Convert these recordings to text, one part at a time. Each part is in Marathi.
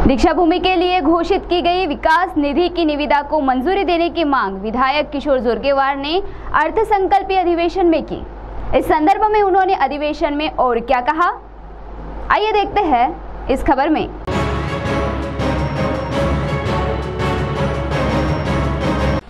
दीक्षाभूमि के लिए घोषित की गई विकास निधि की निविदा को मंजूरी देने की मांग विधायक किशोर जोरगेवार ने अर्थसंकल्पीय अधिवेशन में की। इस संदर्भ में उन्होंने अधिवेशन में और क्या कहा, आइए देखते हैं इस खबर में।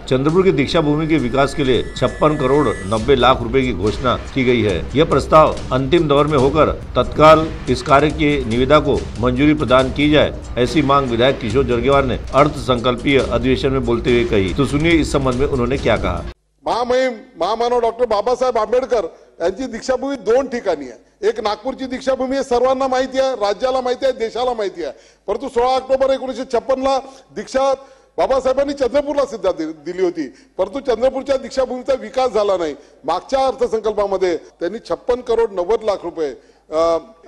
चंद्रपुर की दीक्षा भूमि के विकास के लिए 56 करोड़ 90 लाख रुपए की घोषणा की गई है। यह प्रस्ताव अंतिम दौर में होकर तत्काल इस कार्य की निविदा को मंजूरी प्रदान की जाए, ऐसी मांग विधायक किशोर जोरगेवार ने अर्थसंकल्पीय अधिवेशन में बोलते हुए कही। तो सुनिए इस संबंध में उन्होंने क्या कहा। महामानव डॉक्टर बाबासाहेब आंबेडकर यांची दीक्षाभूमी 2 ठिकाणी आहे। एक नागपूरची दीक्षाभूमी आहे, सर्वांना माहिती आहे, राज्याला माहिती आहे, देशाला माहिती आहे। परंतु 16 ऑक्टोबर 1956 ला दीक्षा बाबासाहेबांनी चंद्रपूरला सिद्धा दिली होती, परंतु चंद्रपूरच्या दीक्षाभूमीचा विकास झाला नाही। मागच्या अर्थसंकल्पामध्ये त्यांनी 56 करोड 90 लाख रुपये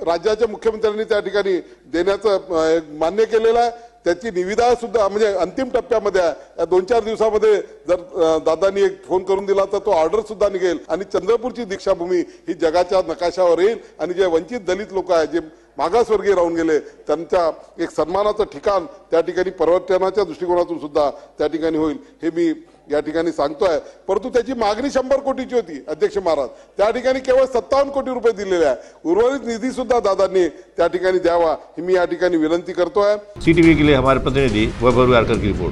राज्याच्या मुख्यमंत्र्यांनी त्या ठिकाणी देण्याचं मान्य केलेलं आहे। त्याची निविदा सुद्धा म्हणजे अंतिम टप्प्यामध्ये आहे। या 2-4 दिवसामध्ये जर दादांनी एक फोन करून दिला तर तो ऑर्डर सुद्धा निघेल आणि चंद्रपूरची दीक्षाभूमी ही जगाच्या नकाशावर येईल आणि जे वंचित दलित लोक आहेत, जे मागासवर्गीय राहून गेले, त्यांचा एक सन्मानाचं ठिकाण त्या ठिकाणी पर्यटनाच्या दृष्टिकोनातून सुद्धा त्या ठिकाणी होईल, हे मी या ठिकाणी सांगतोय। परंतु त्याची मागणी 100 कोटीची होती अध्यक्ष महाराज, त्या ठिकाणी केवळ 57 कोटी रुपये दिलेले आहे। उर्वरित निधी सुद्धा दादांनी त्या ठिकाणी द्यावा ही मी या ठिकाणी विनंती करतोय। CTV के लिए हमारे प्रतिनिधि वैभव की रिपोर्ट।